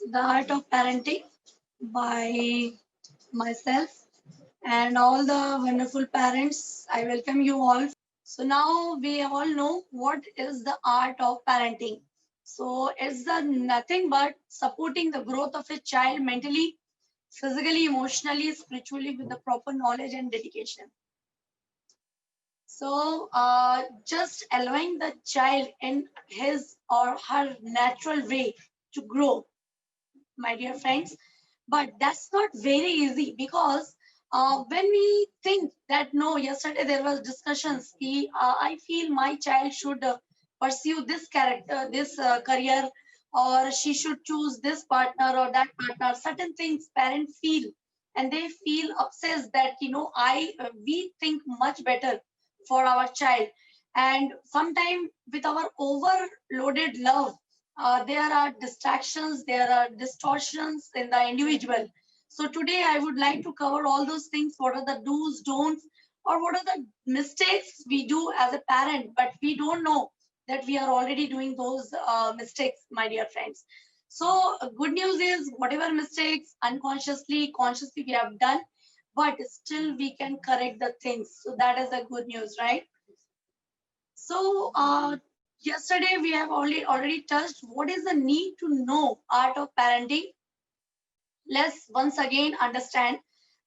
The Art of Parenting by myself and all the wonderful parents. I welcome you all. So now we all know what is the art of parenting. So it's the nothing but supporting the growth of a child mentally, physically, emotionally, spiritually with the proper knowledge and dedication. So just allowing the child in his or her natural way to grow, my dear friends. But that's not very easy because when we think that no, yesterday there was discussions. I feel my child should pursue this character, this career, or she should choose this partner or that partner. Certain things parents feel, and they feel obsessed that I we think much better for our child, and sometimes with our overloaded love there are distractions, there are distortions in the individual. So today I would like to cover all those things. What are the do's, don'ts, or what are the mistakes we do as a parent, but we don't know that we are already doing those mistakes, my dear friends. So good news is whatever mistakes unconsciously, consciously we have done, but still we can correct the things. So that is the good news, right? So yesterday we have already touched what is the need to know art of parenting. Let's once again understand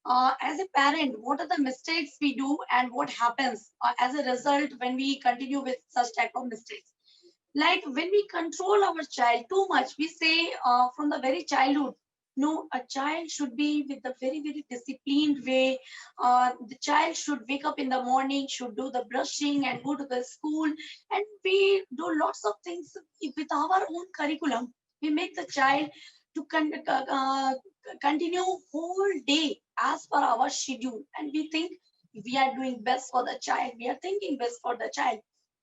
as a parent what are the mistakes we do and what happens as a result when we continue with such type of mistakes. Like when we control our child too much, we say from the very childhood, no, a child should be with the very disciplined way. The child should wake up in the morning, should do the brushing and go to the school, and we do lots of things with our own curriculum. We make the child to continue whole day as per our schedule, and we think we are doing best for the child, we are thinking best for the child,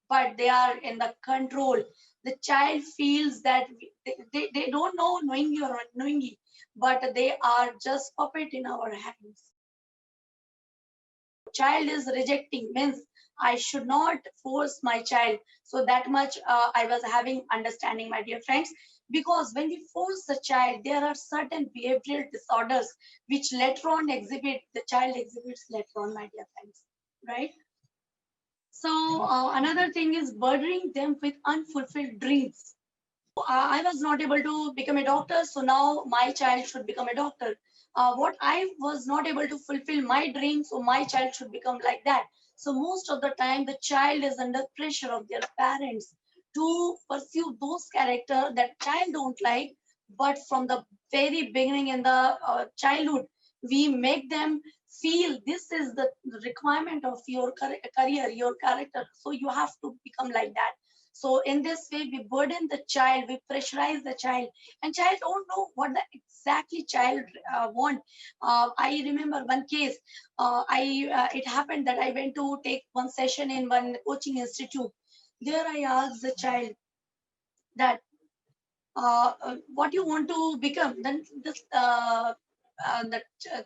but they are in the control. The child feels that they don't know knowingly or unknowingly, but they are just puppet in our hands. Child is rejecting means I should not force my child. So that much I was having understanding, my dear friends, because when we force the child, there are certain behavioral disorders which later on exhibit, the child exhibits later on, my dear friends, right? So another thing is burdening them with unfulfilled dreams. I was not able to become a doctor, so now my child should become a doctor. What I was not able to fulfill my dream, so my child should become like that. So most of the time, the child is under pressure of their parents to pursue those characters that child don't like. But from the very beginning in the childhood, we make them feel this is the requirement of your career, your character. So you have to become like that. So in this way, we burden the child, we pressurize the child, and child don't know what the exactly child want. I remember one case. It happened that I went to take one session in one coaching institute. There I asked the child that what you want to become. Then this the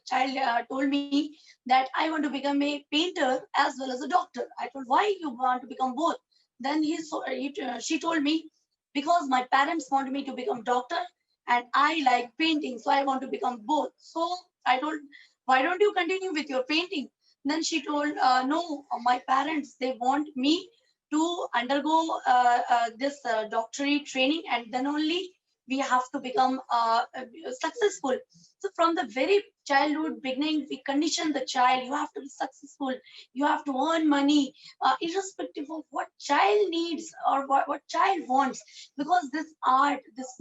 child told me that I want to become a painter as well as a doctor. I told, why you want to become both? Then she told me, because my parents want me to become doctor and I like painting, so I want to become both. So I told, why don't you continue with your painting? Then she told, no, my parents, they want me to undergo this doctorate training, and then only we have to become successful. So from the very childhood beginning, we condition the child, you have to be successful, you have to earn money, irrespective of what child needs or what child wants. Because this art, this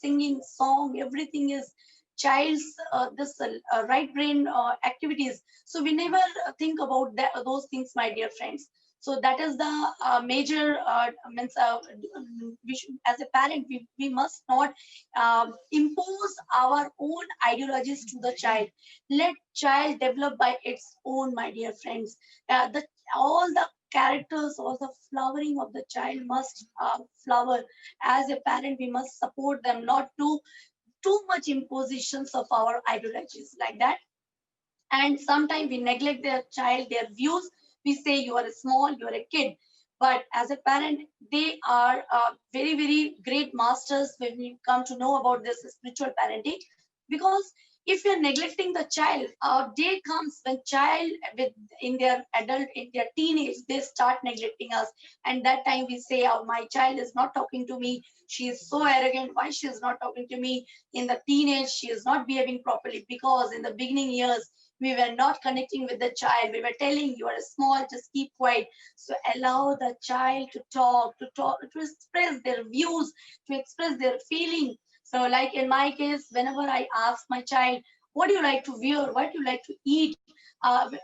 singing, song, everything is child's this right brain activities. So we never think about those things, my dear friends. So that is the major means we should, as a parent, we must not impose our own ideologies to the child. Let child develop by its own, my dear friends. The all the characters, all the flowering of the child must flower. As a parent, we must support them, not to too much impositions of our ideologies like that. And sometimes we neglect their child, their views. We say you are small, you are a kid. But as a parent, they are very great masters when we come to know about this spiritual parenting. Because if you're neglecting the child, day comes when child with in their adult, in their teenage, they start neglecting us. And that time we say, oh, my child is not talking to me, she is so arrogant, why she is not talking to me? In the teenage, she is not behaving properly, because in the beginning years we were not connecting with the child, we were telling, you are small, just keep quiet. So allow the child to talk, to express their views, to express their feeling. So like in my case, whenever I ask my child, what do you like to wear? What do you like to eat?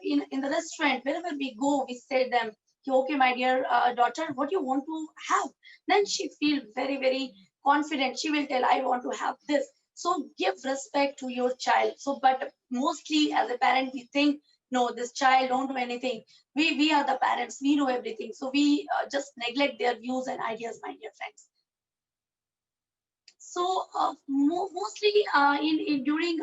In the restaurant, wherever we go, we say them, okay, my dear daughter, what do you want to have? Then she feel very confident. She will tell, I want to have this. So give respect to your child. So, but mostly as a parent, we think, no, this child don't do anything. We are the parents. We know everything. So we just neglect their views and ideas, my dear friends. So mostly in during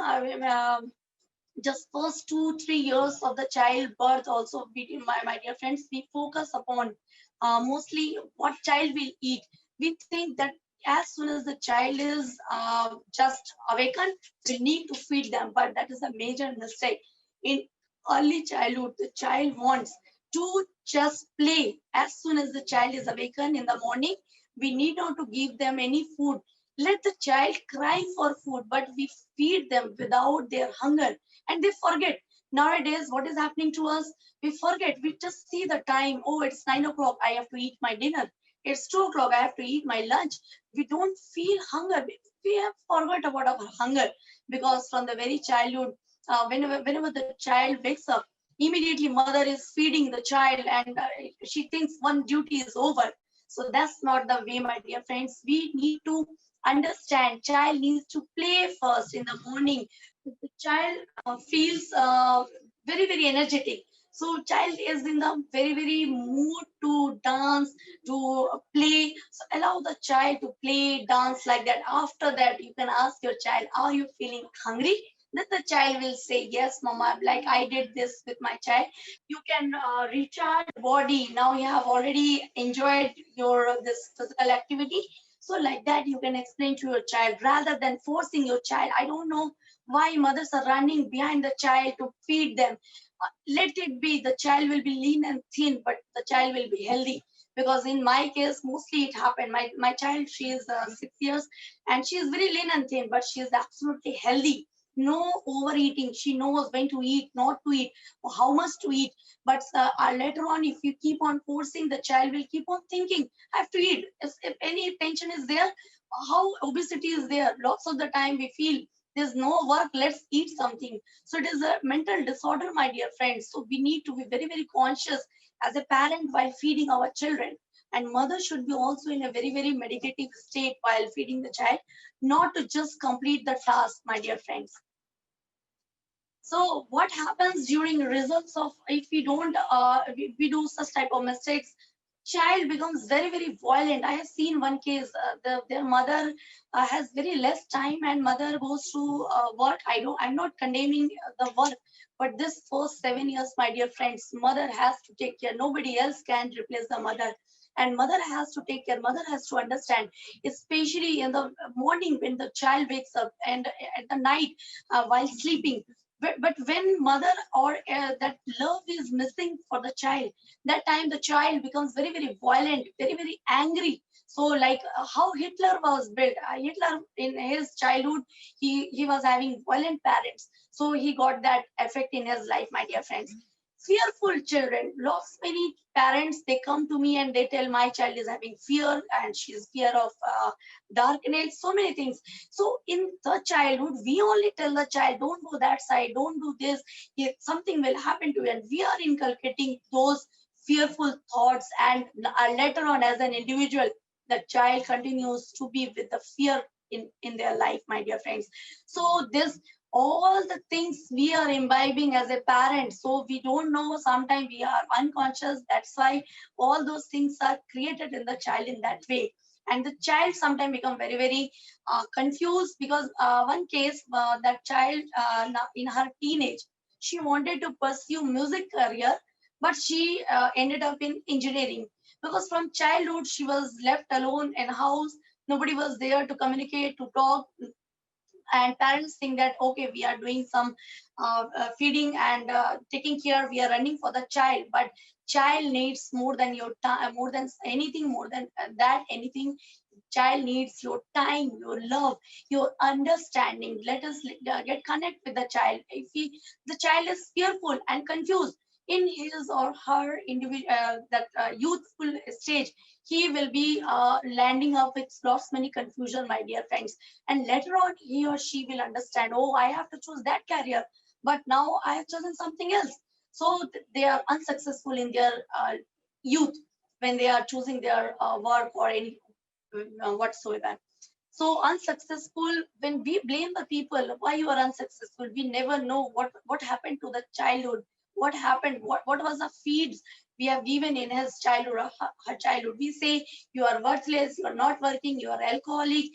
just first 2-3 years of the child birth, also my dear friends, we focus upon mostly what child will eat. We think that as soon as the child is just awakened, we need to feed them, but that is a major mistake. In early childhood, the child wants to just play. As soon as the child is awakened in the morning, we need not to give them any food. Let the child cry for food, but we feed them without their hunger, and they forget. Nowadays, what is happening to us? We forget. We just see the time. Oh, it's 9 o'clock. I have to eat my dinner. It's 2 o'clock. I have to eat my lunch. We don't feel hunger. We have forgot about our hunger, because from the very childhood, whenever the child wakes up, immediately mother is feeding the child, and she thinks one duty is over. So that's not the way, my dear friends. We need to understand child needs to play first in the morning. The child feels very energetic. So child is in the very mood to dance, to play. So allow the child to play, dance like that. After that, you can ask your child, are you feeling hungry? Then the child will say, yes mama, like I did this with my child. You can recharge body. Now you have already enjoyed your this physical activity. So like that, you can explain to your child rather than forcing your child. I don't know why mothers are running behind the child to feed them. Let it be. The child will be lean and thin, but the child will be healthy. Because in my case, mostly it happened. My child, she is 6 years, and she is very lean and thin, but she is absolutely healthy. No overeating. She knows when to eat, not to eat, or how much to eat. But later on, if you keep on forcing, the child will keep on thinking, I have to eat. If any tension is there, how obesity is there. Lots of the time we feel there's no work, let's eat something. So it is a mental disorder, my dear friends. So we need to be very conscious as a parent while feeding our children. And mother should be also in a very meditative state while feeding the child, not to just complete the task, my dear friends. So what happens during results of, if we don't we do such type of mistakes, child becomes very violent. I have seen one case. Their mother has very less time, and mother goes to work. I'm not condemning the work, but this first 7 years, my dear friends, mother has to take care. Nobody else can replace the mother. And mother has to take care. Mother has to understand, especially in the morning when the child wakes up, and at the night while sleeping. But when mother or that love is missing for the child, that time the child becomes very violent, very angry. So like how Hitler was built. Hitler in his childhood, he was having violent parents. So he got that effect in his life, my dear friends. Fearful children. Lots many parents, they come to me and they tell, my child is having fear, and she's fear of darkness, so many things. So in the childhood, we only tell the child, don't go that side, don't do this, if something will happen to you. And we are inculcating those fearful thoughts, and later on as an individual, the child continues to be with the fear in their life, my dear friends. So this, all the things we are imbibing as a parent, so we don't know, sometimes we are unconscious. That's why all those things are created in the child in that way. And the child sometimes become very confused, because one case, that child in her teenage, she wanted to pursue music career, but she ended up in engineering. because from childhood she was left alone in house. Nobody was there to communicate, to talk, and parents think that okay, we are doing some feeding and taking care, we are running for the child, but child needs more than your time, more than anything, more than that anything. Child needs your time, your love, your understanding. Let us get connect with the child. If the child is fearful and confused in his or her individual that youthful stage, he will be landing up with lots many confusion, my dear friends. And later on, he or she will understand, oh, I have to choose that career, but now I have chosen something else. So they are unsuccessful in their youth when they are choosing their work or any whatsoever. So unsuccessful, when we blame the people, why you are unsuccessful, we never know what happened to the childhood, what happened, what was the feeds we have given in his childhood or her childhood. We say you are worthless, you are not working, you are alcoholic.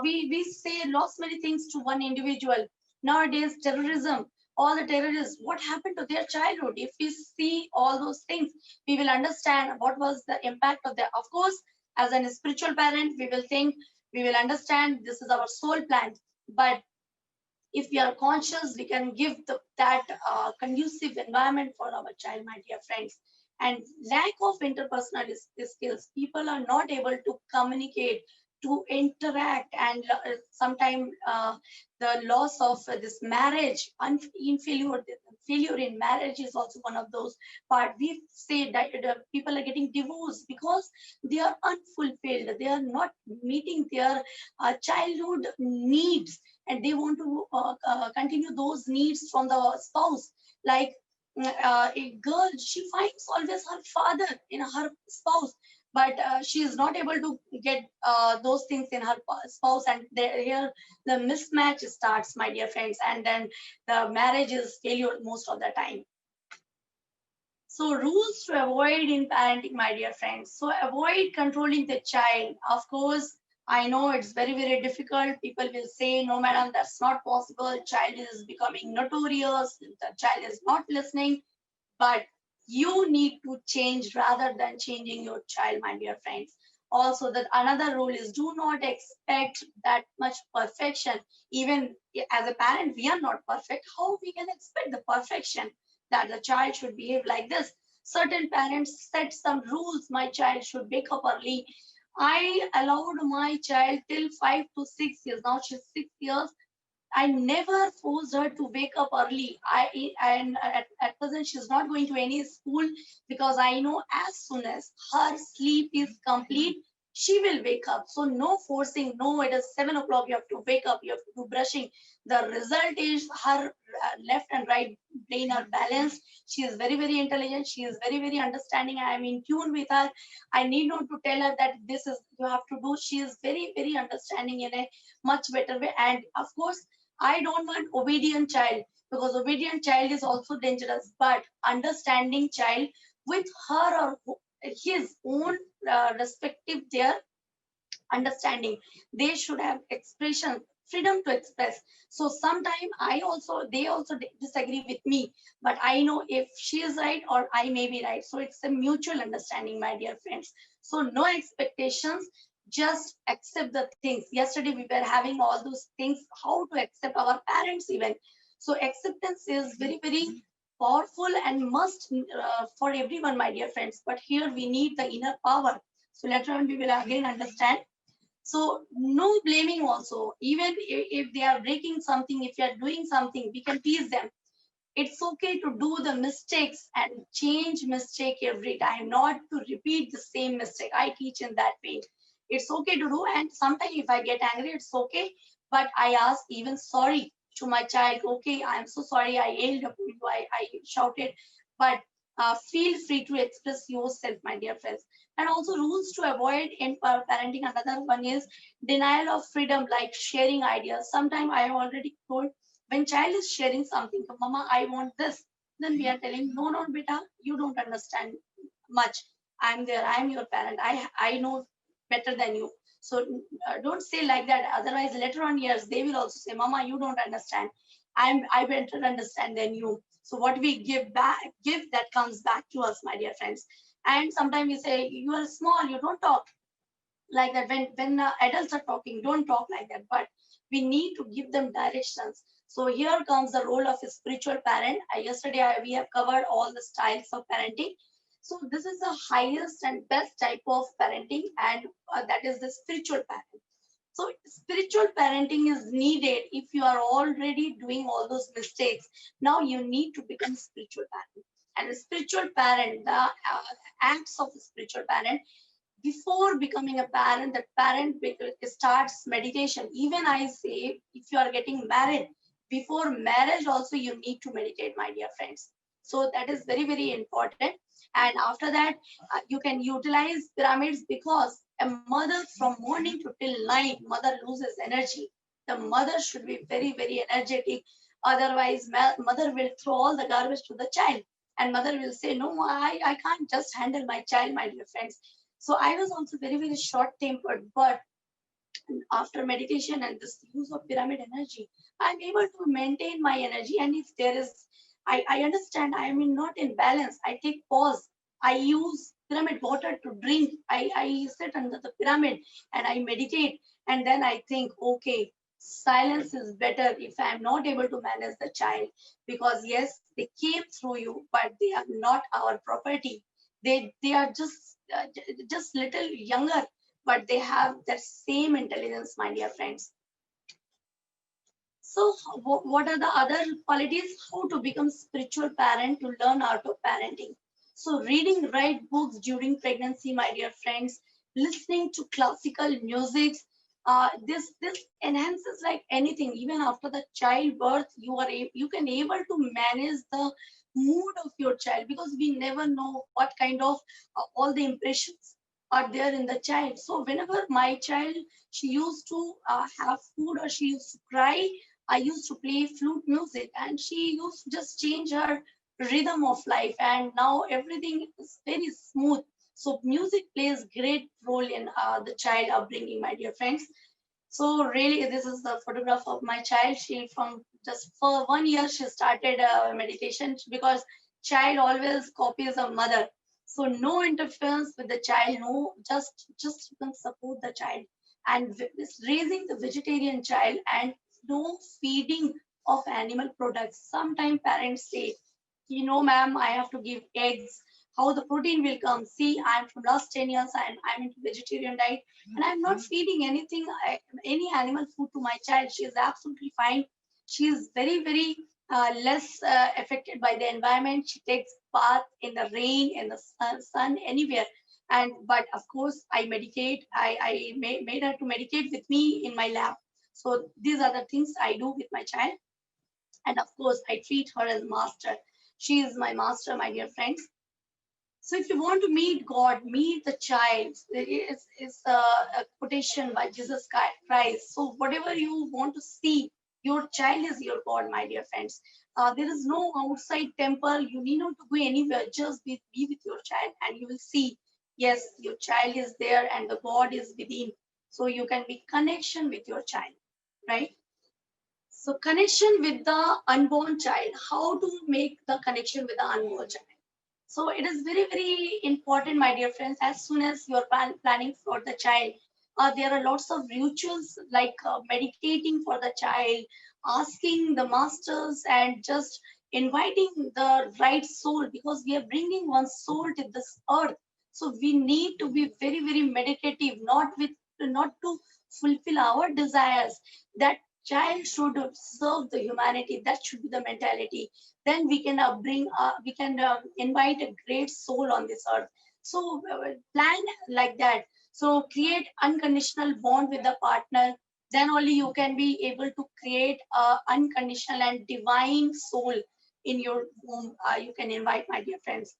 We say lots many things to one individual. Nowadays, terrorism, all the terrorists, what happened to their childhood? If we see all those things, we will understand what was the impact of that. Of course, as a spiritual parent, we will think, we will understand this is our soul plan. But if we are conscious, we can give that conducive environment for our child, my dear friends. And lack of interpersonal skills, people are not able to communicate, to interact, and sometimes the loss of this marriage, in failure in marriage is also one of those part. We say that people are getting divorced because they are unfulfilled, they are not meeting their childhood needs, and they want to continue those needs from the spouse. Like a girl, she finds always her father in her spouse, but she is not able to get those things in her spouse, and here the mismatch starts, my dear friends, and then the marriage is failure most of the time. So rules to avoid in parenting, my dear friends. So avoid controlling the child. Of course, I know it's very, very difficult. People will say, no, madam, that's not possible. Child is becoming notorious. The child is not listening. But you need to change rather than changing your child, my dear friends. Also, that another rule is do not expect that much perfection. Even as a parent, we are not perfect. How we can expect the perfection that the child should behave like this? Certain parents set some rules. My child should wake up early. I allowed my child till 5 to 6 years. Now she's 6 years. I never forced her to wake up early. And at present she's not going to any school because I know as soon as her sleep is complete, she will wake up. So no forcing. No, it is 7 o'clock. You have to wake up. You have to do brushing. The result is her left and right brain are balanced. She is very, very intelligent. She is very, very understanding. I am in tune with her. I need not to tell her that this is you have to do. She is very, very understanding in a much better way. And of course, I don't want obedient child, because obedient child is also dangerous. But understanding child with her or his own respective their understanding, they should have expression, freedom to express. So sometime they also disagree with me, but I know if she is right or I may be right. So it's a mutual understanding, my dear friends. So no expectations, just accept the things. Yesterday we were having all those things, how to accept our parents even. So acceptance is very, very powerful and must for everyone, my dear friends. But here we need the inner power. So later on we will again understand. So no blaming also. Even if they are breaking something, if you are doing something, we can tease them. It's okay to do the mistakes and change mistake every time, not to repeat the same mistake. I teach in that way. It's okay to do, and sometimes if I get angry, it's okay. But I ask even sorry to my child. Okay, I'm so sorry. I yelled at you. I shouted, but feel free to express yourself, my dear friends. And also rules to avoid in parenting. Another one is denial of freedom, like sharing ideas. Sometimes I have already told, when child is sharing something, mama, I want this, then we are telling, no, no, beta, you don't understand much. I'm there, I'm your parent, I know better than you. So don't say like that. Otherwise, later on years, they will also say, mama, you don't understand. I better understand than you. So what we give back, give that comes back to us, my dear friends. And sometimes we say, you are small, you don't talk like that. When adults are talking, don't talk like that, but we need to give them directions. So here comes the role of a spiritual parent. Yesterday we have covered all the styles of parenting. So this is the highest and best type of parenting, and that is the spiritual parent. So spiritual parenting is needed if you are already doing all those mistakes. Now you need to become spiritual parent. And a spiritual parent, the acts of a spiritual parent, before becoming a parent, that parent starts meditation. Even I say, if you are getting married, before marriage also you need to meditate, my dear friends. So that is very, very important. And after that, you can utilize pyramids, because a mother from morning to till night, mother loses energy. The mother should be very, very energetic. Otherwise, mother will throw all the garbage to the child. And mother will say, no, I can't just handle my child, my dear friends. So I was also very, very short tempered, but after meditation and this use of pyramid energy, I'm able to maintain my energy. And if there is, I understand I am not in balance, I take pause. I use pyramid water to drink. I sit under the pyramid and I meditate. And then I think, okay, silence is better if I'm not able to manage the child. Because yes, they came through you, but they are not our property. They are just little younger, but they have that same intelligence, my dear friends. So what are the other qualities? How to become spiritual parent, to learn art of parenting. So reading right books during pregnancy, my dear friends, listening to classical music, this enhances like anything. Even after the childbirth, you can able to manage the mood of your child, because we never know what kind of all the impressions are there in the child. So whenever my child, she used to have food or she used to cry, I used to play flute music, and she used to just change her rhythm of life, and now everything is very smooth. So music plays great role in the child upbringing, my dear friends. So really, this is the photograph of my child. She, from just for 1 year, she started meditation, because child always copies a mother. So no interference with the child, no, just you can support the child. And this raising the vegetarian child, and no feeding of animal products. Sometimes parents say, ma'am, I have to give eggs. How the protein will come? See, I'm from last 10 years, I'm into vegetarian diet, and I'm not feeding anything, any animal food to my child. She is absolutely fine. She is very, very less affected by the environment. She takes bath in the rain, in the sun, anywhere. And but of course, I medicate. I made her to meditate with me in my lab. So these are the things I do with my child. And of course, I treat her as master. She is my master, my dear friends. So if you want to meet God, meet the child. It's a quotation by Jesus Christ. So whatever you want to see, your child is your God, my dear friends. There is no outside temple. You need not to go anywhere. Just be with your child, and you will see, yes, your child is there and the God is within. So you can be connection with your child, right? So connection with the unborn child. How to make the connection with the unborn child? So it is very, very important, my dear friends. As soon as you're planning for the child, there are lots of rituals like meditating for the child, asking the masters, and just inviting the right soul, because we are bringing one soul to this earth. So we need to be very, very meditative, not to fulfill our desires. That child should serve the humanity. That should be the mentality. Then we can we can invite a great soul on this earth. So plan like that. So create unconditional bond with the partner. Then only you can be able to create a unconditional and divine soul in your womb. You can invite, my dear friends.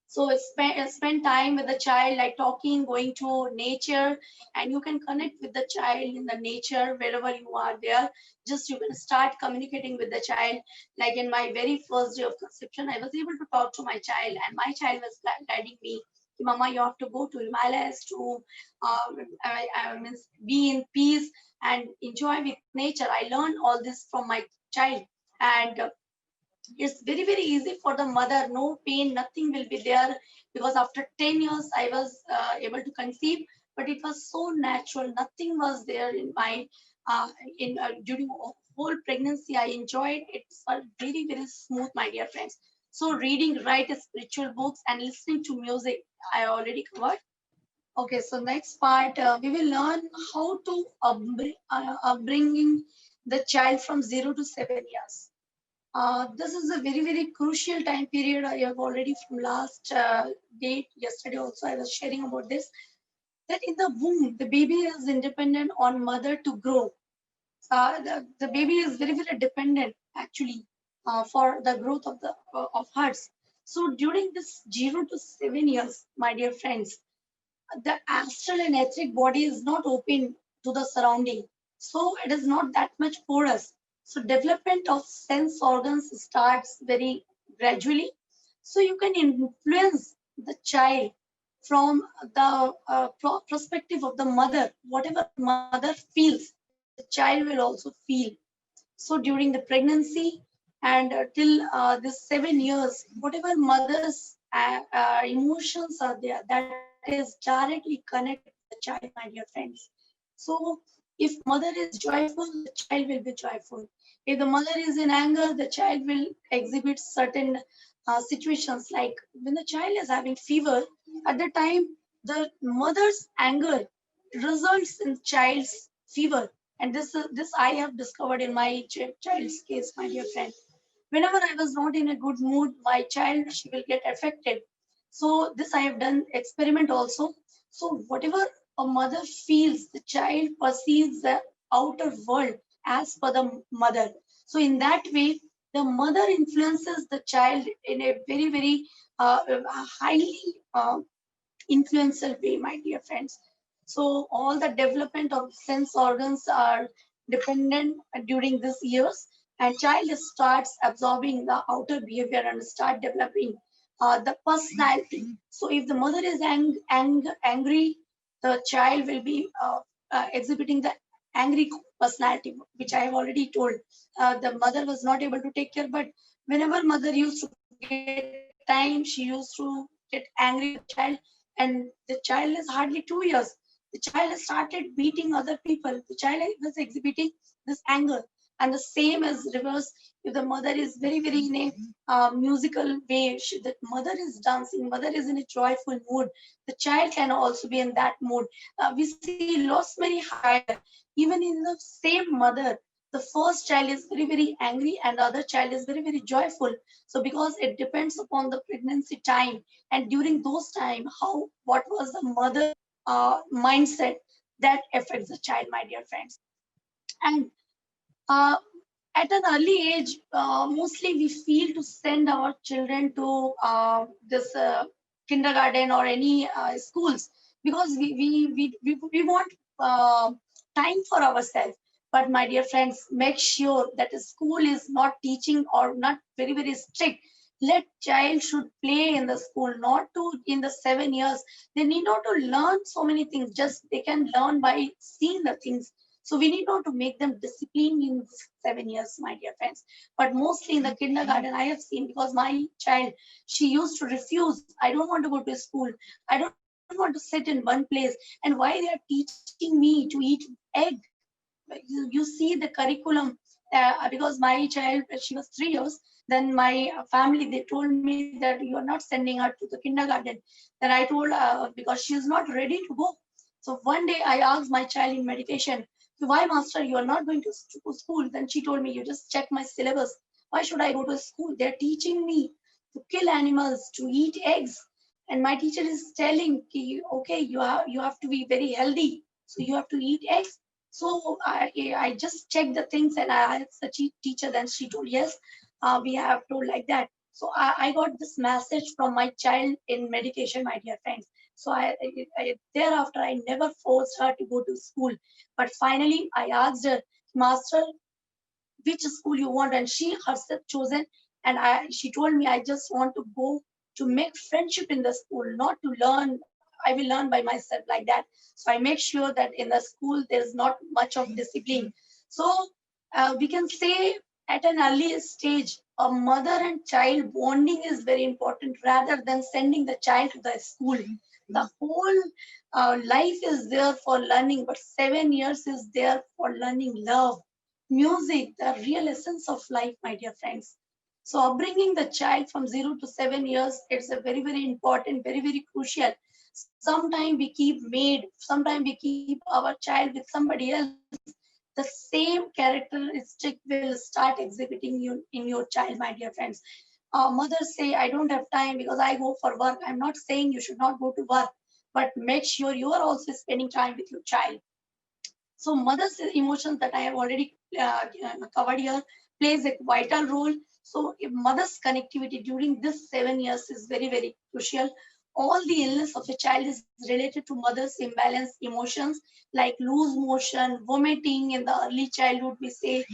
So spend time with the child, like talking, going to nature, and you can connect with the child in the nature wherever you are there. Just you can start communicating with the child. Like in my very first day of conception, I was able to talk to my child, and my child was guiding me. Mama, you have to go to Himalayas to be in peace and enjoy with nature. I learned all this from my child, and It's very, very easy for the mother. No pain, nothing will be there, because after 10 years I was able to conceive, but it was so natural. Nothing was there in my in during whole pregnancy. I enjoyed it. Was very, very smooth, my dear friends. So reading, write spiritual books and listening to music, I already covered. Okay, so next part, we will learn how to upbringing the child from 0 to 7 years. This is a very, very crucial time period. I have already from last date, yesterday also, I was sharing about this, that in the womb, the baby is independent on mother to grow. The baby is very, very dependent actually for the growth of the of hers. So during this 0 to 7 years, my dear friends, the astral and etheric body is not open to the surrounding. So it is not that much porous. So development of sense organs starts very gradually. So you can influence the child from the perspective of the mother. Whatever mother feels, the child will also feel. So during the pregnancy and till this 7 years, whatever mother's emotions are there, that is directly connected with the child, my dear friends. So if mother is joyful, the child will be joyful. If the mother is in anger, the child will exhibit certain situations, like when the child is having fever, at the time the mother's anger results in child's fever. And this I have discovered in my child's case, my dear friend. Whenever I was not in a good mood, my child, she will get affected. So this I have done experiment also. So whatever a mother feels, the child perceives the outer world as per the mother. So in that way, the mother influences the child in a very, very highly influential way, my dear friends. So all the development of sense organs are dependent during these years, and child starts absorbing the outer behavior and start developing the personality. So if the mother is angry, the child will be exhibiting the angry personality, which I have already told. The mother was not able to take care, but whenever mother used to get time, she used to get angry with the child, and the child is hardly 2 years. The child has started beating other people. The child was exhibiting this anger. And the same is reverse. If the mother is very, very in a musical way, the mother is dancing, mother is in a joyful mood, the child can also be in that mood. We see lots many higher. Even in the same mother, the first child is very, very angry and the other child is very, very joyful. So because it depends upon the pregnancy time, and during those time, how what was the mother mindset, that affects the child, my dear friends. And uh, at an early age, mostly we feel to send our children to this kindergarten or any schools, because we want time for ourselves. But my dear friends, make sure that the school is not teaching or not very, very strict. Let child should play in the school, not to in the 7 years. They need not to learn so many things. Just they can learn by seeing the things. So we need not to make them disciplined in 7 years, my dear friends. But mostly in the kindergarten, I have seen, because my child, she used to refuse. I don't want to go to school. I don't want to sit in one place. And why they are teaching me to eat egg? You see the curriculum, because my child, she was 3 years, then my family, they told me that you are not sending her to the kindergarten. Then I told, because she is not ready to go. So one day I asked my child in meditation, so why master you are not going to school? Then she told me, you just check my syllabus. Why should I go to school? They're teaching me to kill animals, to eat eggs. And my teacher is telling, okay, you have to be very healthy, so you have to eat eggs. So I just checked the things and I asked the teacher. Then she told, yes, we have told like that. So I got this message from my child in medication, my dear friends. So thereafter, I never forced her to go to school. But finally, I asked her, master, which school you want, and she herself chosen. And she told me, I just want to go to make friendship in the school, not to learn. I will learn by myself, like that. So I make sure that in the school there's not much of discipline. So we can say At an early stage, a mother and child bonding is very important rather than sending the child to the school. The whole life is there for learning, but 7 years is there for learning love, music, the real essence of life, my dear friends. So upbringing the child from 0 to 7 years, it's a very, very important, very, very crucial. Sometimes we keep maid, sometimes we keep our child with somebody else. The same characteristic will start exhibiting in your child, my dear friends. Mothers say, I don't have time because I go for work. I'm not saying you should not go to work, but make sure you are also spending time with your child. So mother's emotions that I have already covered here plays a vital role. So if mother's connectivity during this 7 years is very, very crucial. All the illness of a child is related to mother's imbalanced emotions like loose motion, vomiting in the early childhood. We say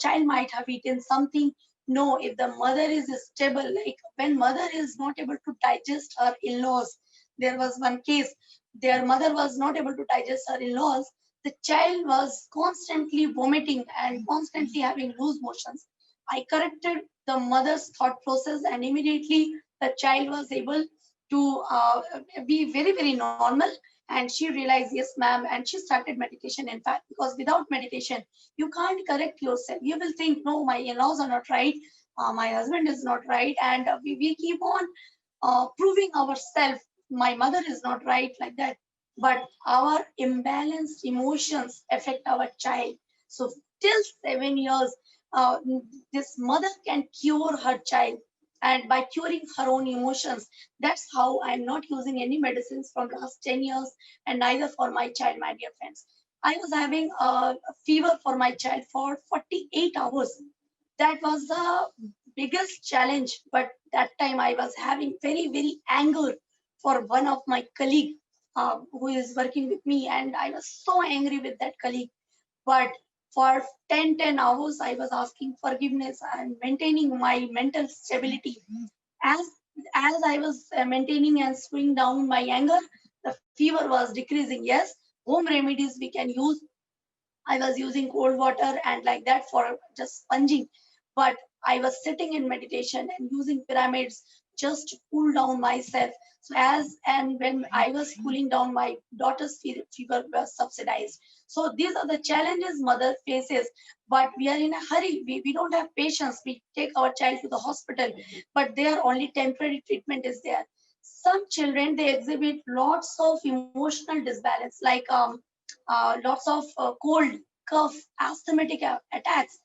child might have eaten something. No, if the mother is stable, like when mother is not able to digest her in-laws, there was one case, their mother was not able to digest her in-laws, the child was constantly vomiting and constantly having loose motions. I corrected the mother's thought process, and immediately the child was able to be very, very normal. And she realized, yes, ma'am, and she started meditation. In fact, because without meditation, you can't correct yourself. You will think, no, my in laws are not right, my husband is not right, and we keep on proving ourselves, my mother is not right, like that. But our imbalanced emotions affect our child. So till 7 years, uh, this mother can cure her child, and by curing her own emotions, that's how I'm not using any medicines from last 10 years, and neither for my child, my dear friends. I was having a fever for my child for 48 hours. That was the biggest challenge. But that time I was having very, very anger for one of my colleague who is working with me, and I was so angry with that colleague. But for 10 hours, I was asking forgiveness and maintaining my mental stability. As as I was maintaining and slowing down my anger, the fever was decreasing. Yes, home remedies we can use. I was using cold water and like that for just sponging. But I was sitting in meditation and using pyramids just to cool down myself. So as and when I was cooling down, my daughter's fever was subsidized. So these are the challenges mother faces. But we are in a hurry. We don't have patience. We take our child to the hospital, but there only temporary treatment is there. Some children they exhibit lots of emotional disbalance, like lots of cold, cough, asthmatic attacks.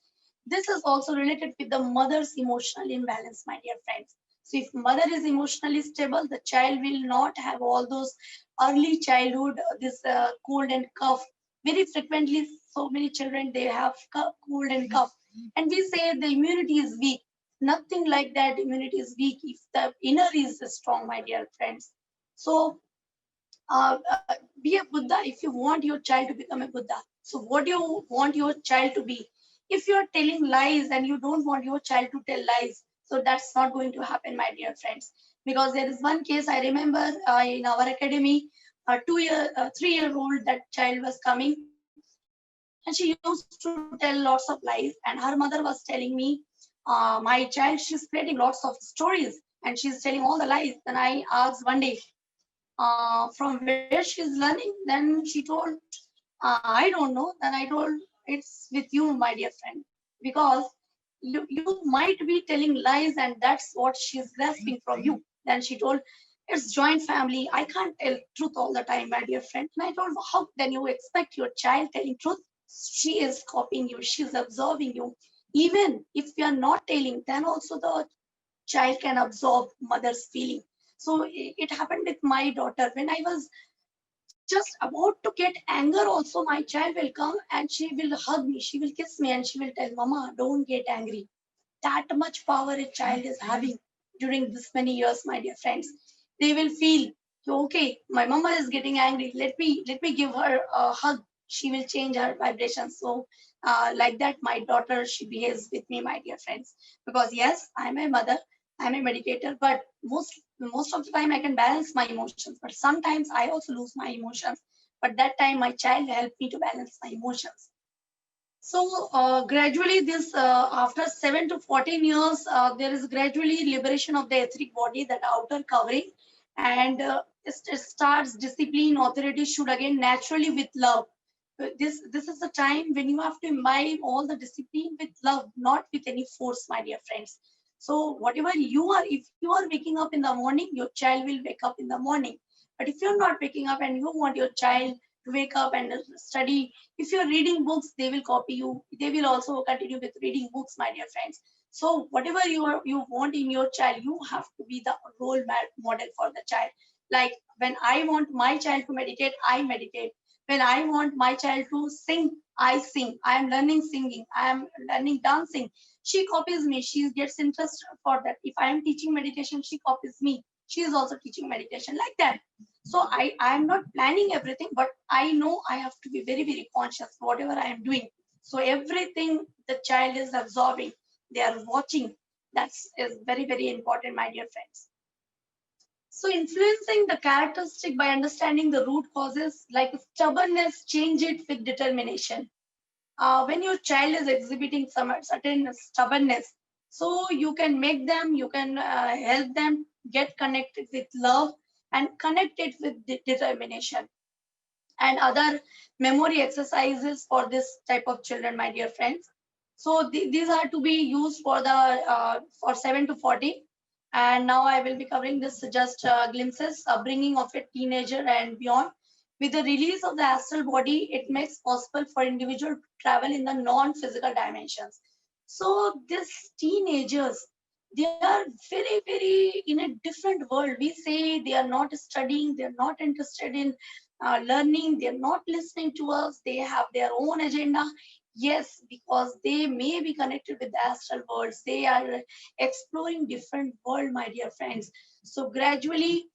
This is also related with the mother's emotional imbalance, my dear friends. So if mother is emotionally stable, the child will not have all those early childhood, this cold and cough. Very frequently, so many children, they have cold and cough. And we say the immunity is weak. Nothing like that, immunity is weak if the inner is strong, my dear friends. So uh, uh, be a Buddha if you want your child to become a Buddha. So, what do you want your child to be? If you're telling lies and you don't want your child to tell lies, so that's not going to happen, my dear friends. Because there is one case I remember in our academy, a 3-year-old that child was coming, and she used to tell lots of lies. And her mother was telling me, my child, she's creating lots of stories and she's telling all the lies. Then I asked one day, from where she's learning. Then she told, I don't know. Then I told, it's with you, my dear friend, because you might be telling lies and that's what she's grasping from you. Then she told, it's joint family. I can't tell truth all the time, my dear friend. And I told, how then you expect your child telling truth? She is copying you. She's absorbing you. Even if we are not telling, then also the child can absorb mother's feeling. So it happened with my daughter. When I was just about to get anger also, my child will come and she will hug me, she will kiss me, and she will tell, Mama, don't get angry. That much power a child is having during this many years, my dear friends. They will feel, okay, my mama is getting angry. Let me give her a hug. She will change her vibration. So like that, my daughter, she behaves with me, my dear friends. Because yes, I'm a mother, I'm a meditator, but most of the time I can balance my emotions. But sometimes I also lose my emotions. But that time my child helped me to balance my emotions. So gradually this after 7 to 14 years, there is gradually liberation of the etheric body, that outer covering, and it starts discipline, authority should again naturally with love. This is the time when you have to imbibe all the discipline with love, not with any force, my dear friends. So whatever you are, if you are waking up in the morning, your child will wake up in the morning. But if you're not waking up and you want your child to wake up and study, if you're reading books, they will copy you. They will also continue with reading books, my dear friends. So whatever you want in your child, you have to be the role model for the child. Like when I want my child to meditate, I meditate. When I want my child to sing, I sing. I am learning singing. I am learning dancing. She copies me. She gets interest for that. If I am teaching meditation, she copies me. She is also teaching meditation like that. So I am not planning everything, but I know I have to be very, very conscious whatever I am doing. So everything the child is absorbing, they are watching. That's is very, very important, my dear friends. So influencing the characteristic by understanding the root causes, like stubbornness, change it with determination. When your child is exhibiting some certain stubbornness, so you can make them, you can help them get connected with love and connect it with determination, and other memory exercises for this type of children, my dear friends. So these are to be used for the for 7 to 40. And now I will be covering this just glimpses, upbringing of a teenager and beyond. With the release of the astral body, it makes possible for individual to travel in the non-physical dimensions. So these teenagers, they are very, very in a different world. We say they are not studying, they are not interested in learning, they're not listening to us, they have their own agenda. Yes, because they may be connected with the astral worlds, they are exploring different world, my dear friends. So gradually,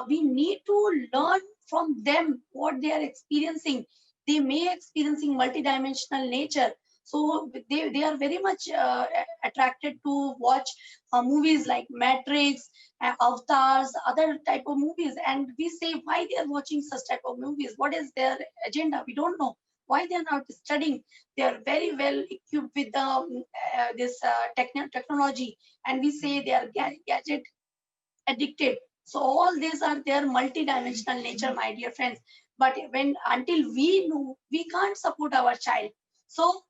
we need to learn from them what they are experiencing. They may experiencing multidimensional nature. So they are very much attracted to watch movies like Matrix, avatars, other type of movies, and we say why they are watching such type of movies. What is their agenda? We don't know why they are not studying. They are very well equipped with the this technology, and we say they are gadget addicted. So all these are their multidimensional nature, my dear friends. But when until we know, we can't support our child. So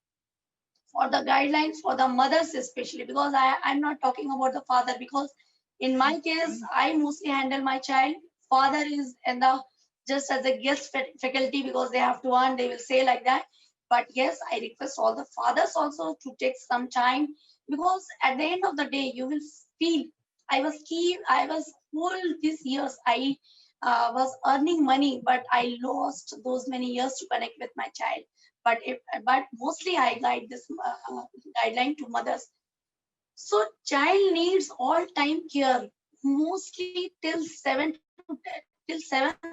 for the guidelines for the mothers especially, because I'm not talking about the father, because in my case I mostly handle my child. Father is in the just as a guest faculty, because they have to earn, they will say like that. But yes, I request all the fathers also to take some time, because at the end of the day you will feel I was whole these years I was earning money, but I lost those many years to connect with my child. But mostly I guide this guideline to mothers. So child needs all time care, mostly till 7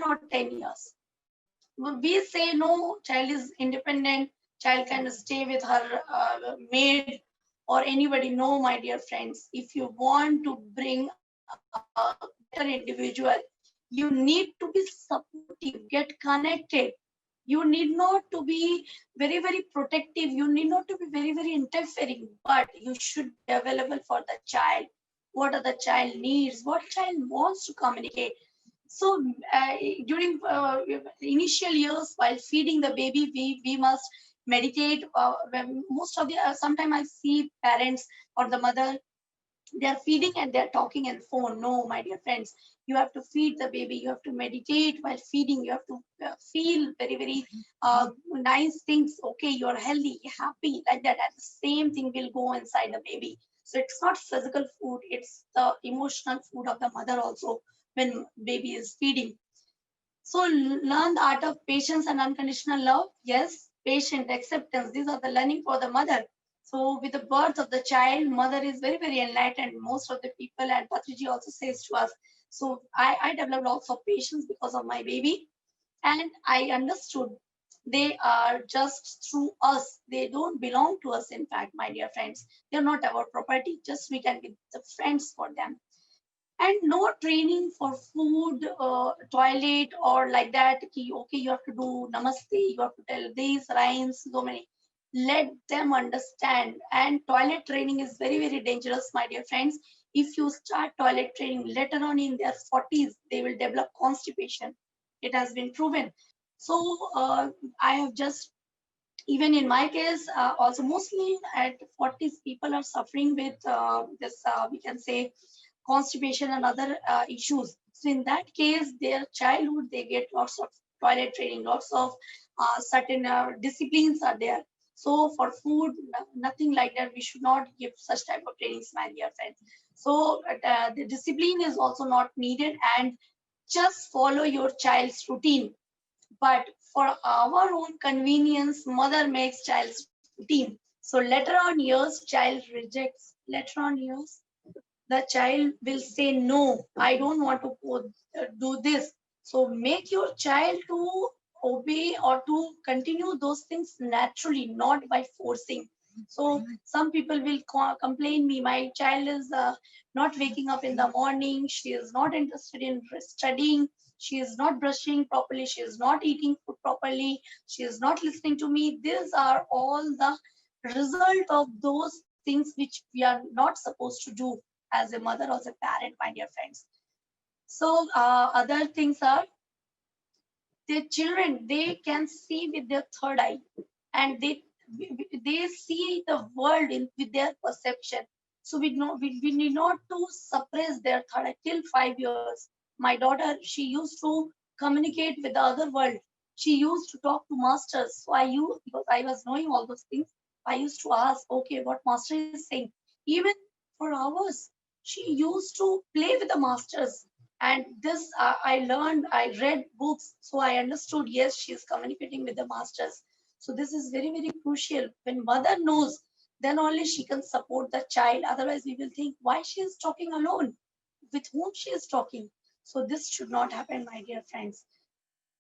or 10 years. We say no, child is independent, child can stay with her maid or anybody. No, my dear friends, if you want to bring a better individual, you need to be supportive, get connected. You need not to be very, very protective. You need not to be very, very interfering, but you should be available for the child. What are the child needs? What child wants to communicate? So during initial years, while feeding the baby, we must meditate. When most of the sometimes I see parents or the mother, they are feeding and they are talking on phone. No, my dear friends, you have to feed the baby, you have to meditate while feeding, you have to feel very, very nice things. Okay, you are healthy, happy, like that, and the same thing will go inside the baby. So it's not physical food, it's the emotional food of the mother also when baby is feeding. So learn the art of patience and unconditional love. Yes, patient acceptance. These are the learning for the mother. So with the birth of the child, mother is very, very enlightened. Most of the people, and Patriji also says to us. So I developed lots of patience because of my baby. And I understood they are just through us. They don't belong to us, in fact, my dear friends. They're not our property. Just we can be the friends for them. And no training for food, toilet, or like that. Okay, you have to do namaste, you have to tell these rhymes, so many. let them understand. And toilet training is very, very dangerous, my dear friends. If you start toilet training later on in their 40s, they will develop constipation. It has been proven. So I have just, even in my case, also mostly at 40s, people are suffering with this, we can say, constipation and other issues. So in that case, their childhood, they get lots of toilet training, lots of certain disciplines are there. So for food, nothing like that. We should not give such type of trainings, my dear friends. So the discipline is also not needed, and just follow your child's routine. But for our own convenience, mother makes child's routine. So later on years, child rejects. Later on years, the child will say, no, I don't want to do this. So make your child to obey or to continue those things naturally, not by forcing. So some people will complain me, my child is not waking up in the morning, she is not interested in studying, she is not brushing properly, she is not eating food properly, she is not listening to me. These are all the result of those things which we are not supposed to do as a mother or as a parent, my dear friends. So other things are, their children, they can see with their third eye, and they see the world with their perception. So we need not to suppress their third eye till 5 years. My daughter, she used to communicate with the other world. She used to talk to masters. So because I was knowing all those things, I used to ask, okay, what master is saying. Even for hours, she used to play with the masters. And this I learned, I read books, so I understood, yes, she is communicating with the masters. So this is very, very crucial. When mother knows, then only she can support the child. Otherwise, we will think why she is talking alone, with whom she is talking. So this should not happen, my dear friends.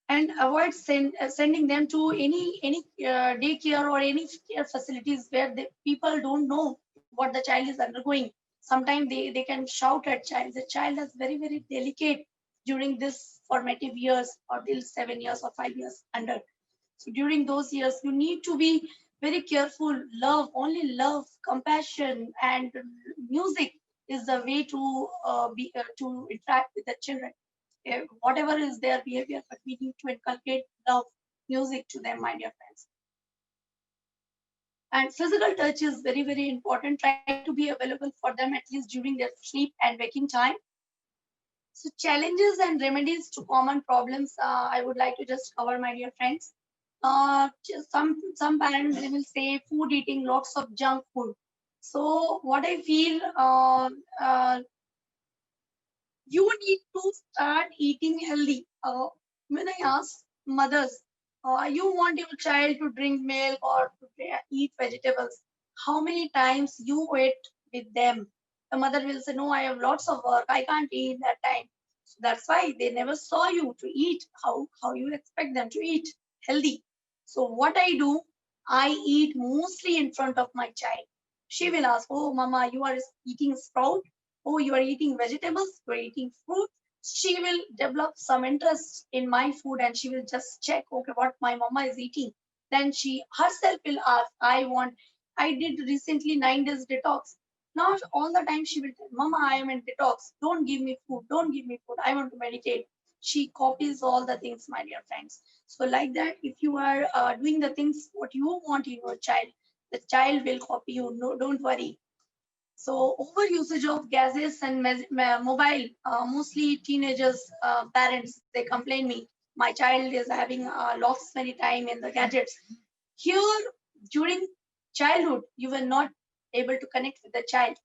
And avoid sending them to any daycare or any care facilities where the people don't know what the child is undergoing. Sometimes they can shout at child. The child is very, very delicate during this formative years, or till 7 years or 5 years under. So during those years, you need to be very careful. Love, only love, compassion, and music is the way to interact with the children. Whatever is their behavior, but we need to inculcate love, music to them, my dear friends. And physical touch is very, very important. Try to be available for them at least during their sleep and waking time. So challenges and remedies to common problems, I would like to just cover, my dear friends. Some parents, they will say food eating, lots of junk food. So what I feel, you need to start eating healthy. When I ask mothers, you want your child to drink milk or to eat vegetables, how many times you wait with them? The mother will say, no, I have lots of work, I can't eat that time. So that's why they never saw you to eat. How you expect them to eat healthy? So what I do, I eat mostly in front of my child. She will ask, oh, mama, you are eating sprout? Oh, you are eating vegetables, you are eating fruit. She will develop some interest in my food, and she will just check, okay, what my mama is eating. Then she herself will ask, I did recently 9 days detox. Now all the time she will tell, mama, I am in detox. Don't give me food. Don't give me food. I want to meditate. She copies all the things, my dear friends. So like that, if you are doing the things what you want in your child, the child will copy you. No, don't worry. So over usage of gases and mobile, mostly teenagers, parents, they complain me, my child is having lost many time in the gadgets. Here, during childhood, you were not able to connect with the child,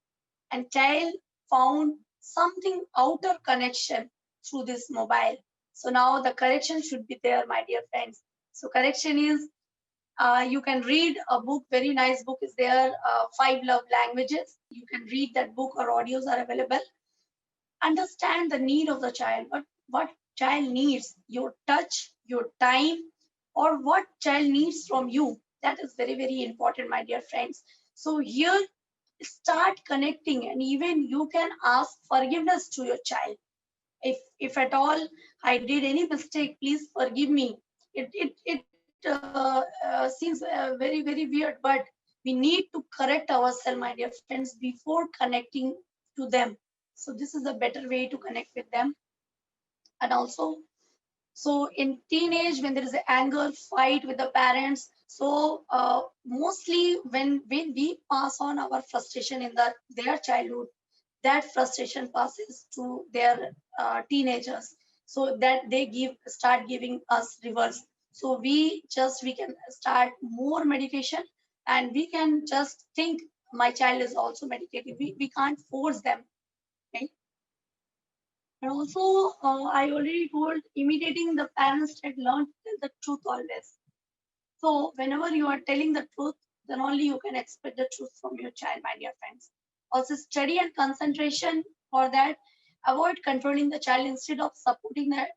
and child found something outer connection through this mobile. So now the correction should be there, my dear friends. So correction is, you can read a book, very nice book is there, Five Love Languages. You can read that book, or audios are available. Understand the need of the child. What child needs, your touch, your time, or what child needs from you. That is very, very important, my dear friends. So here, start connecting, and even you can ask forgiveness to your child. If at all I did any mistake, please forgive me. It seems very, very weird, but we need to correct ourselves, my dear friends, before connecting to them. So this is a better way to connect with them. And also, so in teenage, when there is anger, fight with the parents, so mostly when we pass on our frustration in their childhood, that frustration passes to their teenagers, so that they start giving us reverse. So we can start more meditation, and we can just think my child is also meditating. We can't force them, right? And also, I already told, imitating the parents that learn to tell the truth always. So whenever you are telling the truth, then only you can expect the truth from your child, my dear friends. Also, study and concentration. For that, avoid controlling the child instead of supporting that.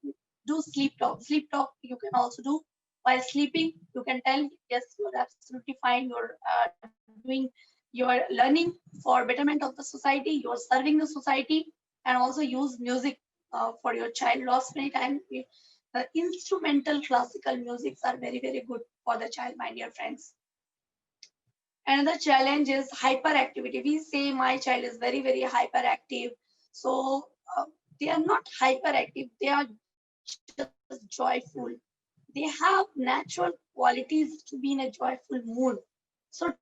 Do sleep talk. Sleep talk you can also do while sleeping. You can tell, yes, you're absolutely fine. You're doing, you're learning for betterment of the society. You're serving the society, and also use music for your child. Lost many times. Instrumental classical musics are very, very good for the child, my dear friends. Another challenge is hyperactivity. We say my child is very, very hyperactive. So they are not hyperactive, they are just joyful. They have natural qualities to be in a joyful mood. So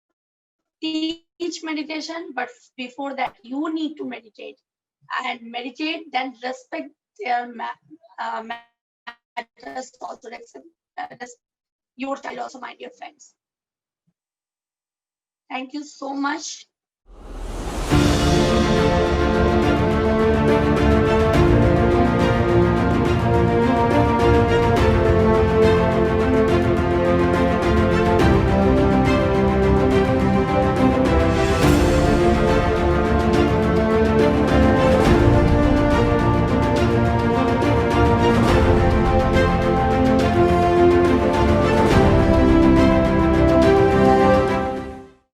teach meditation, but before that, you need to meditate. And meditate, then respect their matters also. Respect your child also, my dear friends. Thank you so much.